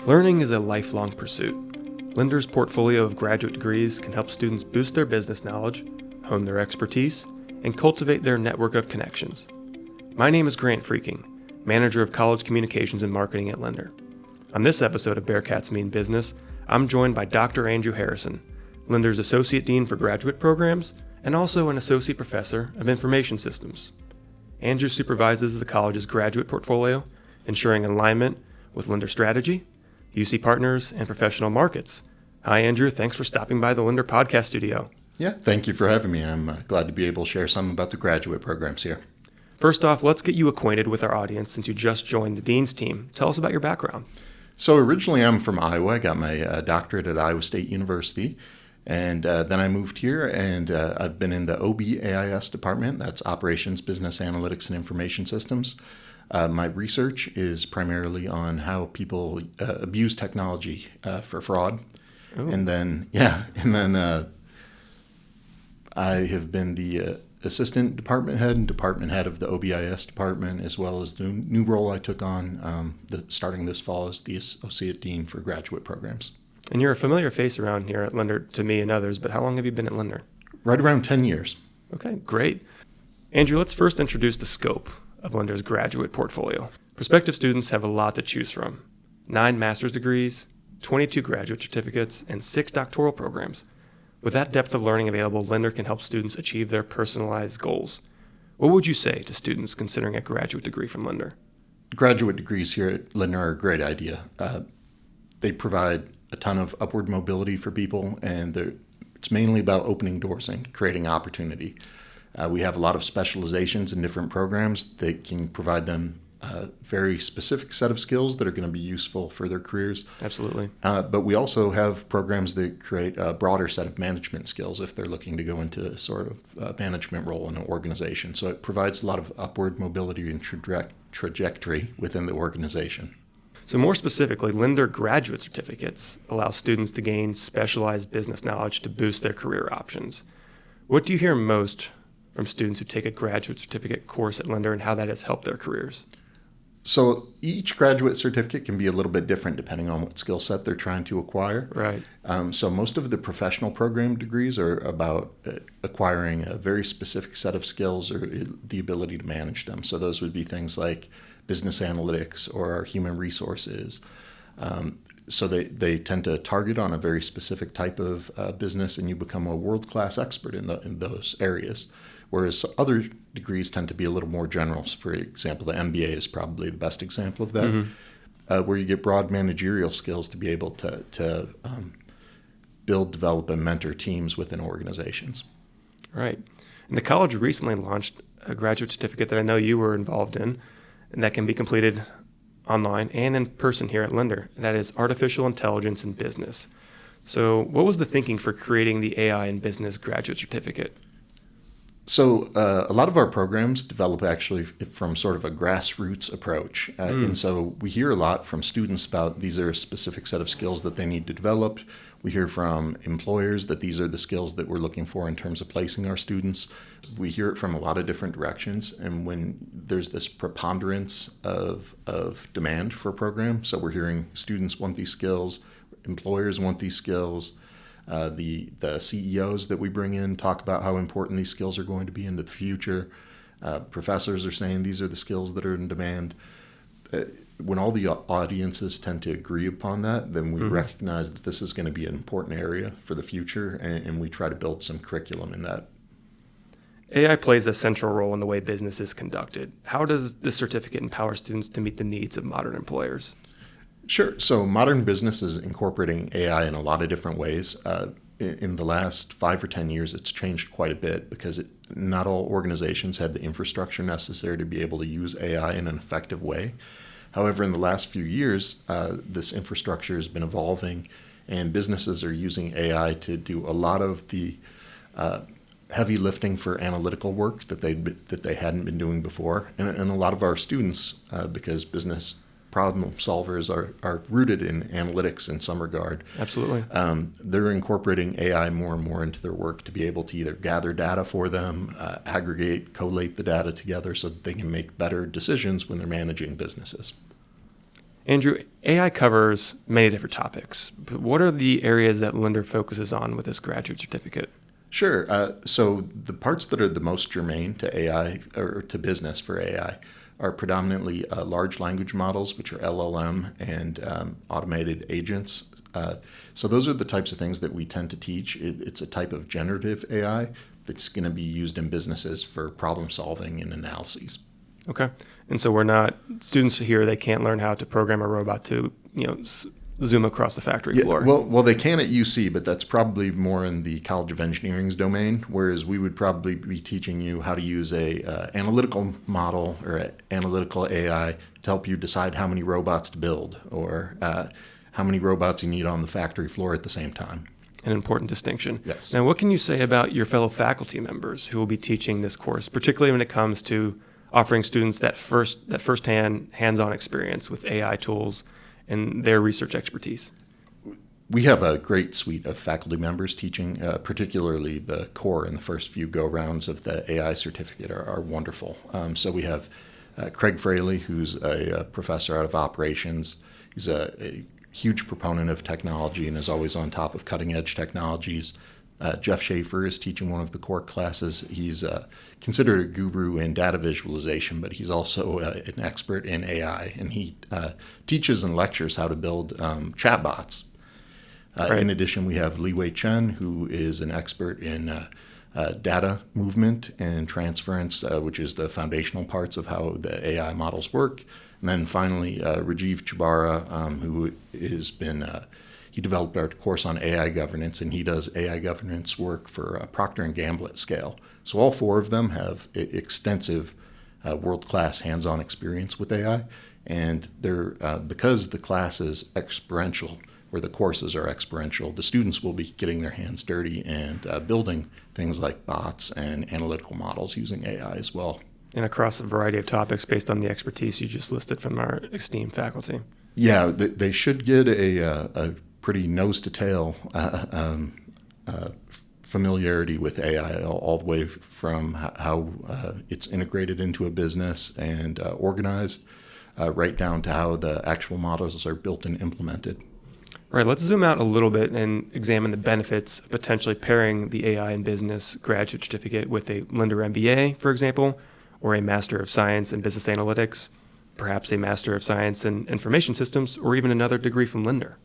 Learning is a lifelong pursuit. Linder's portfolio of graduate degrees can help students boost their business knowledge, hone their expertise, and cultivate their network of connections. My name is Grant Freaking, Manager of College Communications and Marketing at Lindner. On this episode of Bearcats Mean Business, I'm joined by Dr. Andrew Harrison, Linder's Associate Dean for Graduate Programs and also an Associate Professor of Information Systems. Andrew supervises the college's graduate portfolio, ensuring alignment with Lindner strategy, UC partners, and professional markets. Hi, Andrew. Thanks for stopping by the Lindner podcast studio. Yeah, thank you for having me. I'm glad to be able to share some about the graduate programs here. First off, let's get you acquainted with our audience since you just joined the Dean's team. Tell us about your background. So originally I'm from Iowa. I got my doctorate at Iowa State University. And then I moved here, and I've been in the OBAIS department. That's Operations, Business Analytics, and Information Systems. My research is primarily on how people abuse technology for fraud. Ooh. And then I have been the assistant department head and department head of the OBIS department, as well as the new role I took on starting this fall as the associate dean for graduate programs. And you're a familiar face around here at Lindner to me and others, but how long have you been at Lindner? Right around 10 years. Okay, great. Andrew, let's first introduce the scope of Lindner's graduate portfolio. Prospective students have a lot to choose from. 9 master's degrees, 22 graduate certificates, and 6 doctoral programs. With that depth of learning available, Lindner can help students achieve their personalized goals. What would you say to students considering a graduate degree from Lindner? Graduate degrees here at Lindner are a great idea. They provide a ton of upward mobility for people, and it's mainly about opening doors and creating opportunity. We have a lot of specializations in different programs that can provide them a very specific set of skills that are going to be useful for their careers. Absolutely. But we also have programs that create a broader set of management skills if they're looking to go into sort of management role in an organization. So it provides a lot of upward mobility and trajectory within the organization. So more specifically, Lindner graduate certificates allow students to gain specialized business knowledge to boost their career options. What do you hear most from students who take a graduate certificate course at Lindner and how that has helped their careers? So each graduate certificate can be a little bit different depending on what skill set they're trying to acquire. Right. So most of the professional program degrees are about acquiring a very specific set of skills or the ability to manage them. So those would be things like business analytics or human resources. So they tend to target on a very specific type of business, and you become a world-class expert in those areas. Whereas other degrees tend to be a little more general. For example, the MBA is probably the best example of that, where you get broad managerial skills to be able to build, develop, and mentor teams within organizations. Right. And the college recently launched a graduate certificate that I know you were involved in, and that can be completed online and in person here at Lindner. That is Artificial Intelligence in Business. So what was the thinking for creating the AI in Business graduate certificate? So a lot of our programs develop actually from sort of a grassroots approach. And so we hear a lot from students about these are a specific set of skills that they need to develop. We hear from employers that these are the skills that we're looking for in terms of placing our students. We hear it from a lot of different directions. And when there's this preponderance of demand for a program, so we're hearing students want these skills, employers want these skills. The CEOs that we bring in talk about how important these skills are going to be in the future. Professors are saying these are the skills that are in demand. When all the audiences tend to agree upon that, then we recognize that this is going to be an important area for the future, and we try to build some curriculum in that. AI plays a central role in the way business is conducted. How does this certificate empower students to meet the needs of modern employers? Sure. So modern business is incorporating AI in a lot of different ways. In the last 5 or 10 years, it's changed quite a bit because not all organizations had the infrastructure necessary to be able to use AI in an effective way. However, in the last few years, this infrastructure has been evolving, and businesses are using AI to do a lot of the heavy lifting for analytical work that they hadn't been doing before. And a lot of our students, because business problem solvers are rooted in analytics in some regard. Absolutely. They're incorporating AI more and more into their work to be able to either gather data for them, aggregate, collate the data together so that they can make better decisions when they're managing businesses. Andrew, AI covers many different topics, but what are the areas that Lindner focuses on with this graduate certificate? Sure. So the parts that are the most germane to AI or to business for AI are predominantly large language models, which are LLM, and automated agents. So those are the types of things that we tend to teach. It's a type of generative AI that's going to be used in businesses for problem solving and analyses. Okay. And so students here, they can't learn how to program a robot to, zoom across the factory floor. Well, they can at UC, but that's probably more in the College of Engineering's domain, whereas we would probably be teaching you how to use a analytical model or a analytical AI to help you decide how many robots to build or how many robots you need on the factory floor at the same time. An important distinction. Yes. Now, what can you say about your fellow faculty members who will be teaching this course, particularly when it comes to offering students that firsthand hands-on experience with AI tools and their research expertise? We have a great suite of faculty members teaching, particularly the core and the first few go-rounds of the AI certificate are wonderful. So we have Craig Fraley, who's a professor out of operations. He's a huge proponent of technology and is always on top of cutting-edge technologies. Jeff Schaefer is teaching one of the core classes. He's considered a guru in data visualization, but he's also an expert in AI, and he teaches and lectures how to build chatbots. Right. In addition, we have Li Wei Chen, who is an expert in data movement and transference, which is the foundational parts of how the AI models work. And then finally, Rajiv Chhabara, who has been he developed our course on AI governance, and he does AI governance work for Procter & Gamble at scale. So all four of them have extensive world-class hands-on experience with AI, and they're because the class is experiential, where the courses are experiential, the students will be getting their hands dirty and building things like bots and analytical models using AI as well. And across a variety of topics based on the expertise you just listed from our esteemed faculty. Yeah, they should get a pretty nose-to-tail familiarity with AI, all the way from how it's integrated into a business and organized, right down to how the actual models are built and implemented. All right, let's zoom out a little bit and examine the benefits of potentially pairing the AI in Business graduate certificate with a Lindner MBA, for example, or a Master of Science in Business Analytics, perhaps a Master of Science in Information Systems, or even another degree from Lindner.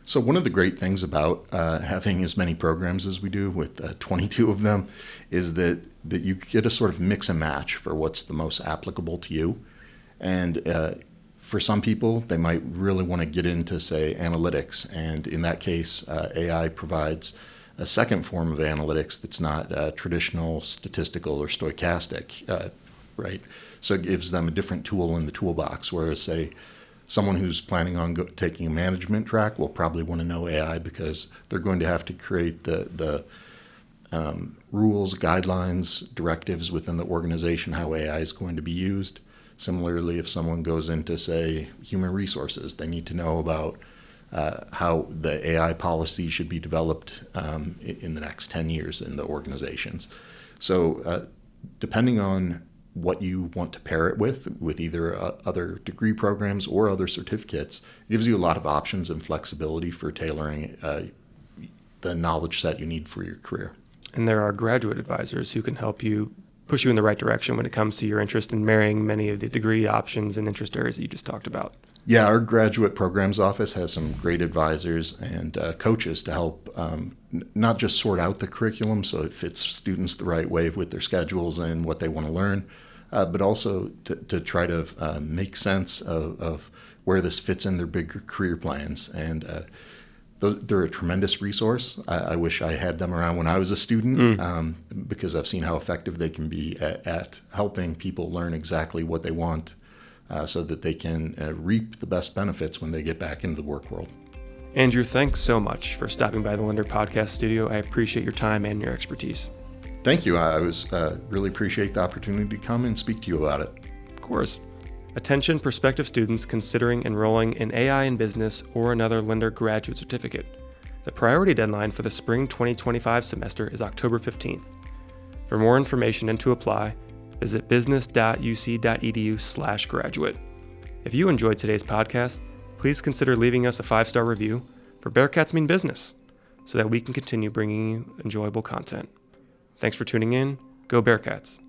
So one of the great things about having as many programs as we do, with 22 of them, is that you get a sort of mix and match for what's the most applicable to you. And for some people, they might really want to get into, say, analytics. And in that case, AI provides a second form of analytics that's not traditional statistical or stochastic, right? So it gives them a different tool in the toolbox, whereas, say, someone who's planning on taking a management track will probably want to know AI because they're going to have to create the rules, guidelines, directives within the organization, how AI is going to be used. Similarly, if someone goes into, say, human resources, they need to know about how the AI policy should be developed in the next 10 years in the organizations. So depending on what you want to pair it with either other degree programs or other certificates, it gives you a lot of options and flexibility for tailoring the knowledge set you need for your career. And there are graduate advisors who can help you push you in the right direction when it comes to your interest in marrying many of the degree options and interest areas that you just talked about. Yeah, our graduate programs office has some great advisors and coaches to help not just sort out the curriculum so it fits students the right way with their schedules and what they want to learn, but also to try to make sense of where this fits in their bigger career plans. And they're a tremendous resource. I wish I had them around when I was a student because I've seen how effective they can be at helping people learn exactly what they want so that they can reap the best benefits when they get back into the work world. Andrew, thanks so much for stopping by the Lindner Podcast Studio. I appreciate your time and your expertise. Thank you. I really appreciate the opportunity to come and speak to you about it. Of course. Attention prospective students considering enrolling in AI in Business or another Lindner graduate certificate. The priority deadline for the spring 2025 semester is October 15th. For more information and to apply, visit business.uc.edu/graduate. If you enjoyed today's podcast, please consider leaving us a 5-star review for Bearcats Mean Business so that we can continue bringing you enjoyable content. Thanks for tuning in. Go Bearcats!